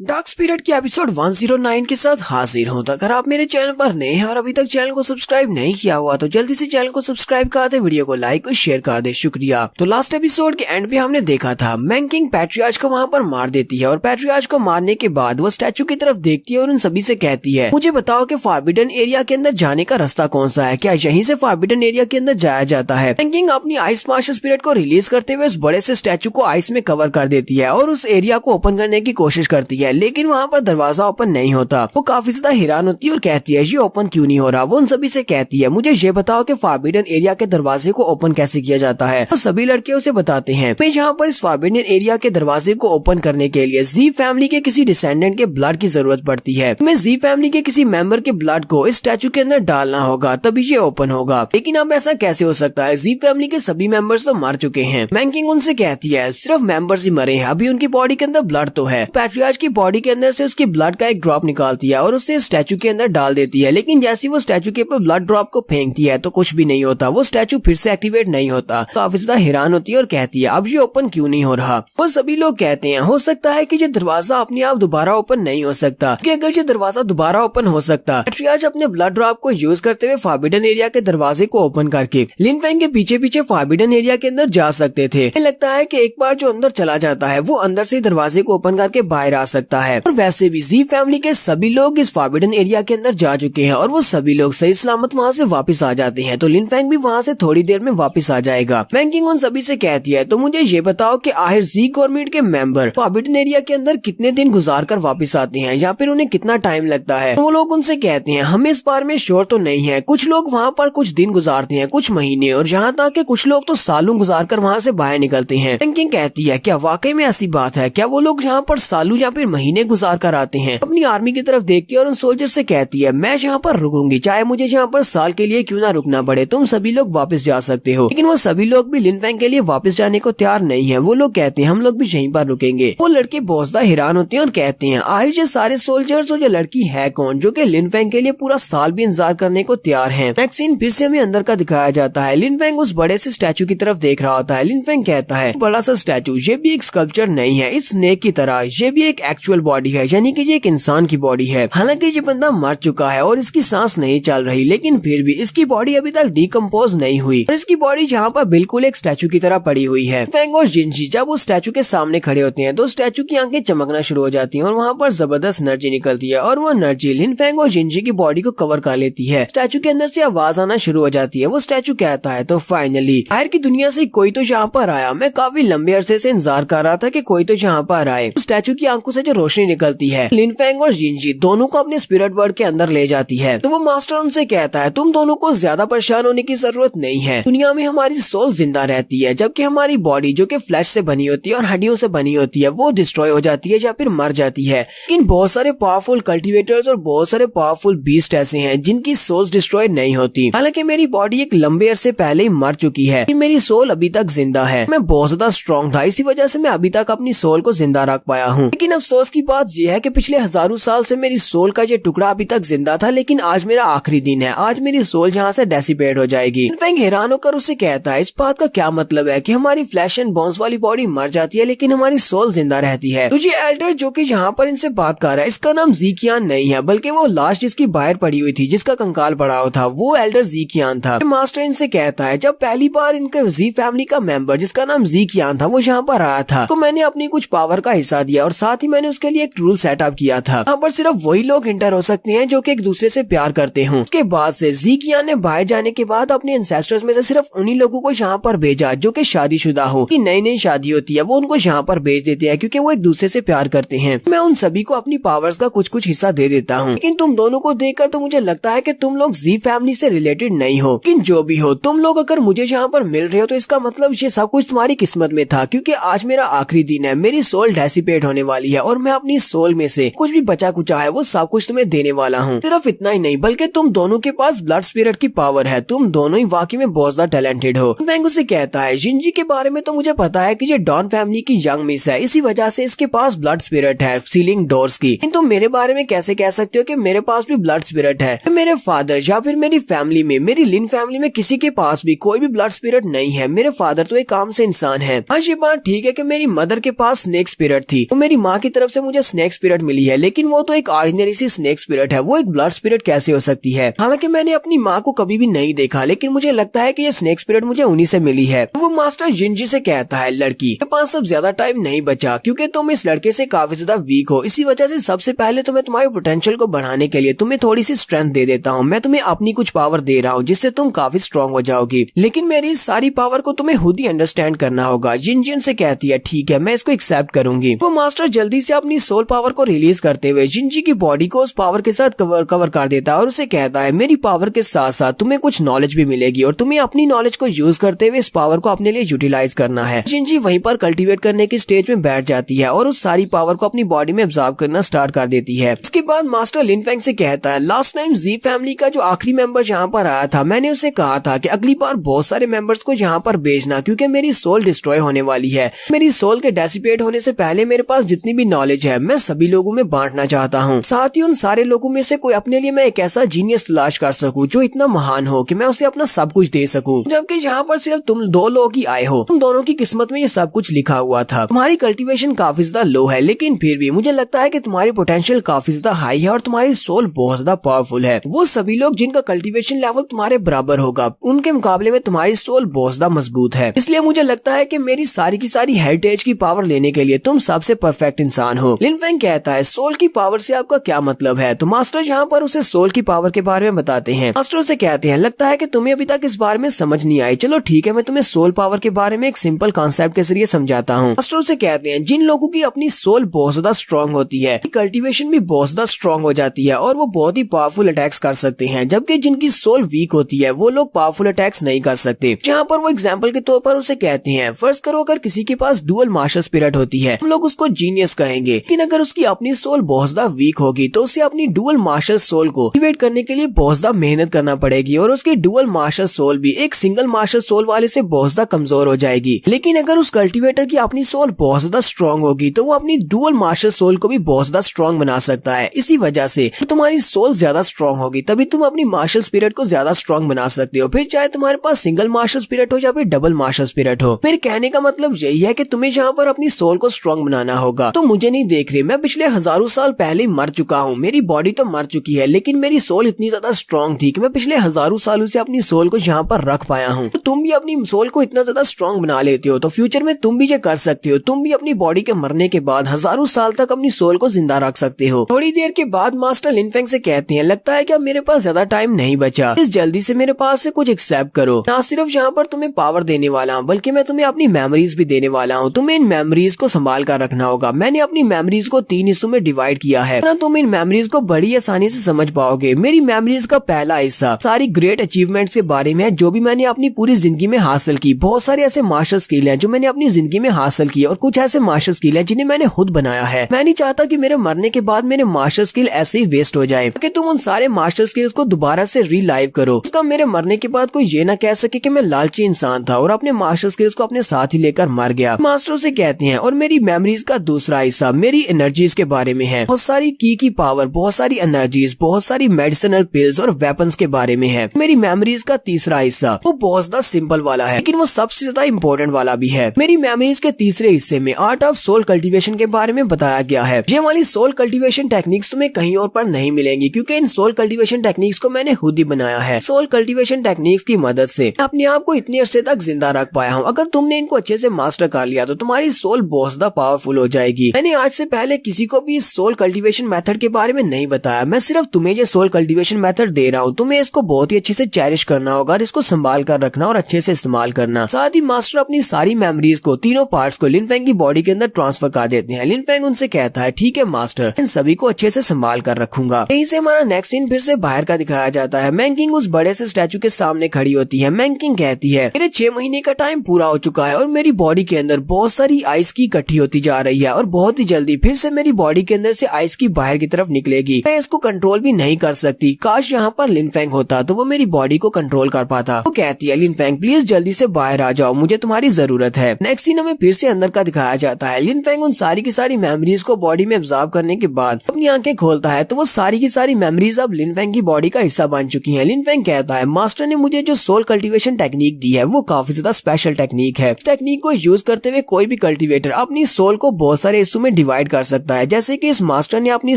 Dark spirit के episode 109 के साथ हाजिर हूँ। तो अगर आप मेरे चैनल पर नए हैं और अभी तक चैनल को सब्सक्राइब नहीं किया हुआ तो जल्दी से चैनल को सब्सक्राइब कर दे, वीडियो को लाइक और शेयर कर दे, शुक्रिया। तो लास्ट एपिसोड के एंड पे हमने देखा था मैंकिंग पैट्रियार्च को वहाँ पर मार देती है और पैट्रियार्च को मारने के बाद वो स्टैचू की तरफ देखती है और उन सभी से कहती है, मुझे बताओ कि फॉरबिडन एरिया के अंदर जाने का रास्ता कौन सा है, क्या यहीं से फॉरबिडन एरिया के अंदर जाया जाता है। मैंकिंग अपनी आइस मास्टर स्पिरिट को रिलीज करते हुए उस बड़े से स्टैचू को आइस में कवर कर देती है और उस एरिया को ओपन करने की कोशिश करती है, लेकिन वहाँ पर दरवाजा ओपन नहीं होता। वो काफी ज्यादा हैरान होती है और कहती है ये ओपन क्यों नहीं हो रहा। वो उन सभी से कहती है, मुझे ये बताओ कि फॉरबिडन एरिया के दरवाजे को ओपन कैसे किया जाता है। तो सभी लड़के उसे बताते हैं। मैं यहाँ पर इस फॉरबिडन एरिया के दरवाजे को ओपन करने के लिए जी फैमिली के किसी डिसेंडेंट के ब्लड की जरूरत पड़ती है। मैं जी फैमिली के किसी मेंबर के ब्लड को इस स्टैचू के अंदर डालना होगा तभी ये ओपन होगा। लेकिन अब ऐसा कैसे हो सकता है, जी फैमिली के सभी मेंबर्स तो मर चुके हैं। मैंकिंग उनसे कहती है सिर्फ मेंबर्स ही मरे हैं, अभी उनकी बॉडी के अंदर ब्लड तो है। पैट्रियार्च की बॉडी के अंदर से उसकी ब्लड का एक ड्रॉप निकालती है और उसे स्टैचू के अंदर डाल देती है, लेकिन जैसे वो स्टैचू के ऊपर ब्लड ड्रॉप को फेंकती है तो कुछ भी नहीं होता। वो स्टैचू फिर से एक्टिवेट नहीं होता। काफी ज्यादा हैरान होती है और कहती है अब ये ओपन क्यों नहीं हो रहा। वो सभी लोग कहते हैं हो सकता है कि ये दरवाजा अपने आप दोबारा ओपन नहीं हो सकता, कि अगर ये दरवाजा दोबारा ओपन हो सकता पैट्रियार्च अपने ब्लड ड्रॉप को यूज करते हुए फॉरबिडन एरिया के दरवाजे को ओपन करके लिन फेंग के पीछे पीछे फॉरबिडन एरिया के अंदर जा सकते थे। लगता है कि एक बार जो अंदर चला जाता है वो अंदर से दरवाजे को ओपन करके बाहर आ सकता है। और वैसे भी जी फैमिली के सभी लोग इस फॉरबिडन एरिया के अंदर जा चुके हैं और वो सभी लोग सही सलामत वहाँ से वापस आ जाते हैं। तो लिन फेंग भी वहाँ से थोड़ी देर में वापस आ जाएगा। मैंकिंग उन सभी से कहती है, तो मुझे ये बताओ कि आखिर जी गवर्नमेंट के मेंबर फॉरबिडन एरिया के अंदर कितने दिन गुजार कर वापस आते हैं या फिर उन्हें कितना टाइम लगता है। वो लोग उनसे कहते हैं हमें इस बारे में श्योर तो नहीं है, कुछ लोग वहाँ पर कुछ दिन गुजारते हैं, कुछ महीने, और यहाँ तक कि कुछ लोग तो सालों गुजार कर वहाँ से बाहर निकलते हैं। मैंकिंग कहती है क्या वाकई में ऐसी बात है, क्या वो लोग यहाँ पर सालों या फिर महीने गुजार कर आते हैं। अपनी आर्मी की तरफ देखती है और उन सोल्जर से कहती है मैं यहाँ पर रुकूंगी, चाहे मुझे यहाँ पर साल के लिए क्यों ना रुकना पड़े, तुम सभी लोग वापस जा सकते हो। लेकिन वो सभी लोग भी लिन फेंग के लिए वापस जाने को तैयार नहीं है। वो लोग कहते हैं हम लोग भी यहीं पर रुकेंगे। वो लड़के बहुत ज्यादा हैरान होते हैं और कहते हैं आखिर ये सारे सोल्जर्स और ये लड़की है कौन जो कि लिन फेंग के लिए पूरा साल भी इंतजार करने को तैयार है। नेक्स्ट सीन फिर से हमें अंदर का दिखाया जाता है। लिन फेंग उस बड़े से स्टैचू की तरफ देख रहा होता है। लिन फेंग कहता है बड़ा सा स्टैचू ये भी एक स्कल्पचर नहीं है, इस स्नेक की तरह ये भी एक एक्चुअल बॉडी है, यानी कि ये एक इंसान की बॉडी है। हालांकि ये बंदा मर चुका है और इसकी सांस नहीं चल रही, लेकिन फिर भी इसकी बॉडी अभी तक डिकम्पोज नहीं हुई और इसकी बॉडी यहाँ पर बिल्कुल एक स्टैचू की तरह पड़ी हुई है। फेंग और जिंजी जब उस स्टैचू के सामने खड़े होते हैं तो स्टैचू की आंखें चमकना शुरू हो जाती हैं और वहाँ पर जबरदस्त एनर्जी निकलती है और वो एनर्जी लिन फेंग और जिंजी की बॉडी को कवर कर लेती है। स्टैचू के अंदर से आवाज आना शुरू हो जाती है। वो स्टैचू कहता है तो फाइनली बाहर की दुनिया से कोई तो यहाँ पर आया, मैं काफी लंबे अरसे से इंतजार कर रहा था कि कोई तो यहाँ पर आए। स्टैचू की आंखों से जो रोशनी निकलती है लिन फेंग और जिंजी दोनों को अपने स्पिरिट वर्ल्ड के अंदर ले जाती है। तो वो मास्टर उनसे कहता है तुम दोनों को ज्यादा परेशान होने की जरूरत नहीं है, दुनिया में हमारी सोल जिंदा रहती है जबकि हमारी बॉडी जो कि फ्लैश से बनी होती है और हड्डियों से बनी होती है वो डिस्ट्रॉय हो जाती है या फिर मर जाती है। लेकिन बहुत सारे पावरफुल कल्टिवेटर्स और बहुत सारे पावरफुल बीस्ट ऐसे हैं जिनकी सोल्स डिस्ट्रॉय नहीं होती। हालांकि मेरी बॉडी एक लंबे अरसे पहले ही मर चुकी है, मेरी सोल अभी तक जिंदा है। मैं बहुत ज्यादा स्ट्रॉन्ग था, इसी वजह से मैं अभी तक अपनी सोल को जिंदा रख पाया हूँ। लेकिन अफसोस की बात यह है कि पिछले हजारों साल से मेरी सोल का ये टुकड़ा अभी तक जिंदा था, लेकिन आज मेरा आखिरी दिन है, आज मेरी सोल यहाँ से डेसिपेट हो जाएगी। फेंग हैरान होकर उसे कहता है इस बात का क्या मतलब है कि हमारी फ्लैश एंड बोन्स वाली बॉडी मर जाती है लेकिन हमारी सोल जिंदा रहती है। तो ये एल्डर जो कि यहाँ पर इनसे बात कर रहा है इसका नाम ज़ीकियान नहीं है, बल्कि वो लास्ट जिसकी बाहर पड़ी हुई थी जिसका कंकाल पड़ा हुआ था वो एल्डर ज़ीकियान था। मास्टर इनसे कहता है जब पहली बार इनके जी फैमिली का मेंबर जिसका नाम ज़ीकियान था वो यहाँ पर आया था तो मैंने अपनी कुछ पावर का हिस्सा दिया और साथ ही मैंने उसके लिए एक रूल सेटअप किया था। यहाँ पर सिर्फ वही लोग इंटर हो सकते हैं जो कि एक दूसरे से प्यार करते हों। उसके बाद से ज़ीकियान ने बाहर जाने के बाद अपने एंसेस्टर्स में से सिर्फ उन्हीं लोगों को यहाँ पर भेजा जो कि शादीशुदा हो, कि नई नई शादी होती है वो उनको यहाँ पर भेज देते हैं क्योंकि वो एक दूसरे से प्यार करते हैं। मैं उन सभी को अपनी पावर्स का कुछ कुछ हिस्सा दे देता हूँ। लेकिन तुम दोनों को देखकर तो मुझे लगता है कि तुम लोग जी फैमिली से रिलेटेड नहीं हो। लेकिन जो भी हो तुम लोग अगर मुझे यहाँ पर मिल रहे हो तो इसका मतलब ये सब कुछ तुम्हारी किस्मत में था, क्योंकि आज मेरा आखिरी दिन है, मेरी सोल डेसिपेट होने वाली है और मैं अपनी सोल में से कुछ भी बचा कुचा है वो सब कुछ तुम्हें देने वाला हूँ। सिर्फ इतना ही नहीं बल्कि तुम दोनों के पास ब्लड स्पिरिट की पावर है, तुम दोनों ही वाकई में बहुत ज्यादा टैलेंटेड हो। फेंग उसे कहता है जिंजी के बारे में तो मुझे पता है कि ये डॉन फैमिली की यंग मिस है, इसी वजह से इसके पास ब्लड स्पिरिट है सीलिंग डोर्स की। तुम मेरे बारे में कैसे कह सकते हो कि मेरे पास भी ब्लड स्पिरिट है? मेरे फादर या फिर मेरी फैमिली में, मेरी लिन फैमिली में किसी के पास भी कोई भी ब्लड स्पिरिट नहीं है। मेरे फादर तो एक आम से इंसान है। हाँ ये बात ठीक है कि मेरी मदर के पास स्नेक स्पिरिट थी, वो मेरी माँ की तरफ तरफ से मुझे स्नेक स्पिरिट मिली है, लेकिन वो तो एक ऑर्डिनरी सी स्नेक स्पिरिट है, वो एक ब्लड स्पिरिट कैसे हो सकती है। हालांकि मैंने अपनी माँ को कभी भी नहीं देखा, लेकिन मुझे लगता है कि ये स्नेक स्पिरिट मुझे उन्हीं से मिली है। वो मास्टर जिनजी से कहता है, लड़की के पास अब ज्यादा टाइम नहीं बचा, क्योंकि तुम इस लड़के से काफी ज्यादा वीक हो। इसी वजह से सबसे पहले तो मैं तुम्हारे पोटेंशियल को बढ़ाने के लिए तुम्हें थोड़ी सी स्ट्रेंथ दे देता हूँ। मैं तुम्हें अपनी कुछ पावर दे रहा हूँ जिससे तुम काफी स्ट्रॉन्ग हो जाओगी, लेकिन मेरी इस सारी पावर को तुम्हें खुद ही अंडरस्टैंड करना होगा। जिनजी उनसे कहती है, ठीक है, मैं इसको एक्सेप्ट करूंगी। वो मास्टर जल्दी से अपनी सोल पावर को रिलीज करते हुए जिनजी की बॉडी को उस पावर के साथ कवर कर देता है और उसे कहता है, मेरी पावर के साथ साथ तुम्हें कुछ नॉलेज भी मिलेगी और तुम्हें अपनी नॉलेज को यूज करते हुए इस पावर को अपने लिए यूटिलाइज करना है। जिनजी वहीं पर कल्टीवेट करने की स्टेज में बैठ जाती है और उस सारी पावर को अपनी बॉडी में एब्जॉर्ब करना स्टार्ट कर देती है। इसके बाद मास्टर लिनफेंग से कहता है, लास्ट टाइम जी फैमिली का जो आखिरी मेंबर यहाँ पर आया था, मैंने उसे कहा था कि अगली बार बहुत सारे मेंबर्स को यहाँ पर भेजना, क्योंकि मेरी सोल डिस्ट्रॉय होने वाली है। मेरी सोल के डेसिपेट होने से पहले मेरे पास जितनी भी नॉलेज है मैं सभी लोगों में बांटना चाहता हूँ। साथ ही उन सारे लोगों में से कोई अपने लिए मैं एक ऐसा जीनियस तलाश कर सकूं जो इतना महान हो कि मैं उसे अपना सब कुछ दे सकूं। जबकि यहाँ पर सिर्फ तुम दो लोग ही आए हो, तुम दोनों की किस्मत में ये सब कुछ लिखा हुआ था। तुम्हारी कल्टीवेशन काफी ज्यादा लो है, लेकिन फिर भी मुझे लगता है कि तुम्हारी पोटेंशियल काफी ज्यादा हाई है और तुम्हारी सोल बहुत ज्यादा पावरफुल है। वो सभी लोग जिनका कल्टीवेशन लेवल तुम्हारे बराबर होगा, उनके मुकाबले में तुम्हारी सोल बहुत ज्यादा मजबूत है। इसलिए मुझे लगता है कि मेरी सारी की सारी हेरिटेज की पावर लेने के लिए तुम सबसे परफेक्ट इंसान हो। लिनफेंग कहता है, सोल की पावर से आपका क्या मतलब है? तो मास्टर यहाँ पर उसे सोल की पावर के बारे में बताते हैं। मास्टर से कहते हैं, लगता है कि तुम्हें अभी तक इस बारे में समझ नहीं आई। चलो ठीक है, मैं तुम्हें सोल पावर के बारे में एक सिंपल कॉन्सेप्ट के जरिए समझाता हूँ। मास्टर से कहते हैं, जिन लोगों की अपनी सोल बहुत ज्यादा स्ट्रॉन्ग होती है, कल्टीवेशन भी बहुत ज्यादा स्ट्रॉन्ग हो जाती है और वो बहुत ही पावरफुल अटैक्स कर सकते हैं, जबकि जिनकी सोल वीक होती है वो लोग पावरफुल अटैक्स नहीं कर सकते। जहाँ पर वो एग्जाम्पल के तौर पर उसे कहते हैं, फर्ज करो अगर किसी के पास डुअल मास्टर स्पिरिट होती है, हम लोग उसको जीनियस कहेंगे, लेकिन अगर उसकी अपनी सोल बहुत ज्यादा वीक होगी तो उसे अपनी डुअल मास्टर सोल को एक्टिवेट करने के लिए बहुत ज्यादा मेहनत करना पड़ेगी और उसकी डुअल मास्टर सोल भी एक सिंगल मास्टर सोल वाले से बहुत ज्यादा कमजोर हो जाएगी। लेकिन अगर उस कल्टीवेटर की अपनी सोल बहुत ज्यादा स्ट्रॉन्ग होगी तो वो अपनी डुअल मास्टर सोल को भी बहुत ज्यादा स्ट्रॉन्ग बना सकता है। इसी वजह से तुम्हारी सोल ज्यादा स्ट्रॉन्ग होगी तभी तुम अपनी मास्टर स्पिरिट को ज्यादा स्ट्रॉन्ग बना सकते हो, फिर चाहे तुम्हारे पास सिंगल मास्टर स्पिरिट हो या फिर डबल मास्टर स्पिरिट हो। मेरे कहने का मतलब यही है कि तुम्हें यहाँ पर अपनी सोल को स्ट्रॉन्ग बनाना होगा। तो मुझे नहीं देख रही, मैं पिछले हजारों साल पहले मर चुका हूँ, मेरी बॉडी तो मर चुकी है, लेकिन मेरी सोल इतनी ज्यादा स्ट्रॉन्ग थी कि मैं पिछले हजारों सालों से अपनी सोल को यहाँ पर रख पाया हूँ। तो तुम भी अपनी सोल को इतना ज्यादा स्ट्रॉन्ग बना लेते हो तो फ्यूचर में तुम भी ये कर सकते हो। तुम भी अपनी बॉडी के मरने के बाद हजारों साल तक अपनी सोल को जिंदा रख सकते हो। थोड़ी देर के बाद मास्टर लिनफेंग से कहते हैं, लगता है कि अब मेरे पास ज्यादा टाइम नहीं बचा, इस जल्दी से मेरे पास से कुछ एक्सेप्ट करो। ना सिर्फ यहाँ पर तुम्हें पावर देने वाला हूँ, बल्कि मैं तुम्हें अपनी मेमोरीज भी देने वाला हूँ। तुम्हें इन मेमोरीज को संभाल कर रखना होगा। मैंने अपनी मेमोरीज को 3 हिस्सों में डिवाइड किया है, तुम इन मेमोरीज को बड़ी आसानी से समझ पाओगे। मेरी मेमोरीज का पहला हिस्सा सारी ग्रेट अचीवमेंट्स के बारे में है जो भी मैंने अपनी पूरी जिंदगी में हासिल की। बहुत सारे ऐसे मास्टर स्किल हैं जो मैंने अपनी जिंदगी में हासिल की और कुछ ऐसे मास्टर स्किल हैं जिन्हें मैंने खुद बनाया है। मैं नहीं चाहता कि मेरे मरने के बाद मेरे मास्टर स्किल ऐसे ही वेस्ट हो जाए, कि तुम उन सारे मास्टर स्किल्स को दोबारा से रीलाइव करो। इसका मेरे मरने के बाद कोई ये ना कह सके कि मैं लालची इंसान था और अपने मास्टर स्किल्स को अपने साथ ही लेकर मर गया। मास्टर से कहते हैं, और मेरी मेमोरीज का दूसरा हिस्सा मेरी एनर्जीज के बारे में है। बहुत सारी की पावर, बहुत सारी एनर्जीज, बहुत सारी मेडिसिनल पिल्स और वेपन्स के बारे में है। मेरी मेमोरीज का तीसरा हिस्सा वो बहुत ज्यादा सिंपल वाला है, लेकिन वो सबसे ज्यादा इम्पोर्टेंट वाला भी है। मेरी मेमोरीज के तीसरे हिस्से में आर्ट ऑफ सोल कल्टीवेशन के बारे में बताया गया है। ये वाली सोल कल्टीवेशन टेक्निक्स तुम्हें कहीं और पर नहीं मिलेंगी, क्योंकि इन सोल कल्टीवेशन टेक्निक्स को मैंने खुद ही बनाया है। सोल कल्टीवेशन टेक्निक्स की मदद से अपने आप को इतने अरसे तक जिंदा रख पाया हूँ। अगर तुमने इनको अच्छे से मास्टर कर लिया तो तुम्हारी सोल बहुत ज्यादा पावरफुल हो जाएगी। मैंने आज से पहले किसी को भी इस सोल कल्टीवेशन मेथड के बारे में नहीं बताया। मैं सिर्फ तुम्हें ये सोल कल्टीवेशन मेथड दे रहा हूँ। तुम्हें इसको बहुत ही अच्छे से चेरिश करना होगा और इसको संभाल कर रखना और अच्छे से इस्तेमाल करना। साथ ही मास्टर अपनी सारी मेमोरीज को, तीनों पार्ट्स को लिनफेंग की बॉडी के अंदर ट्रांसफर कर देते हैं। लिनफेंग उनसे कहता है, ठीक है मास्टर, इन सभी को अच्छे से संभाल कर रखूंगा। यहीं से हमारा नेक्स्ट सीन फिर से बाहर का दिखाया जाता है। मैंकिंग उस बड़े से स्टैचू के सामने खड़ी होती है। मैंकिंग कहती है, मेरे 6 महीने का टाइम पूरा हो चुका है और मेरी बॉडी के अंदर बहुत सारी आइस की इकट्ठी होती जा रही है और बहुत ही जल्दी फिर से मेरी बॉडी के अंदर से आइस की बाहर की तरफ निकलेगी। मैं इसको कंट्रोल भी नहीं कर सकती। काश यहाँ पर लिनफेंग होता तो वो मेरी बॉडी को कंट्रोल कर पाता। वो कहती है, लिनफेंग प्लीज जल्दी से बाहर आ जाओ, मुझे तुम्हारी जरूरत है। नेक्स्ट सीन हमें फिर से अंदर का दिखाया जाता है। लिनफेंग उन सारी की सारी मेमोरीज को बॉडी में एब्जॉर्ब करने के बाद अपनी आंखें खोलता है तो वो सारी की सारी मेमोरीज अब लिनफेंग की बॉडी का हिस्सा बन चुकी है। लिनफेंग कहता है, मास्टर ने मुझे जो सोल कल्टीवेशन टेक्निक दी है वो काफी ज्यादा स्पेशल टेक्निक है। इस टेक्निक को यूज करते हुए कोई भी कल्टीवेटर अपनी सोल को बहुत सारे हिस्सों में में डिवाइड कर सकता है। जैसे कि इस मास्टर ने अपनी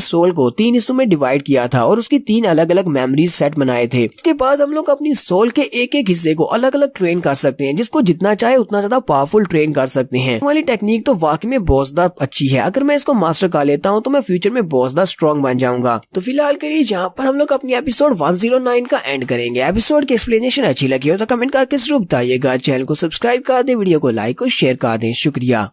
सोल को 3 हिस्सों में डिवाइड किया था और उसकी 3 अलग अलग मेमोरीज सेट बनाए थे। उसके बाद हम लोग अपनी सोल के एक एक हिस्से को अलग अलग ट्रेन कर सकते हैं, जिसको जितना चाहे उतना ज्यादा पावरफुल ट्रेन कर सकते हैं। वाली टेक्निक तो वाकई में बहुत ज्यादा अच्छी है। अगर मैं इसको मास्टर कर लेता हूँ तो मैं फ्यूचर में बहुत ज्यादा स्ट्रॉन्ग बन जाऊंगा। तो फिलहाल के लिए यहाँ पर हम लोग अपनी एपिसोड 109 का एंड करेंगे। एपिसोड की एक्सप्लेनेशन अच्छी लगी हो तो कमेंट करके जरूर बताइएगा। चैनल को सब्सक्राइब कर दे, वीडियो को लाइक और शेयर कर दें। शुक्रिया।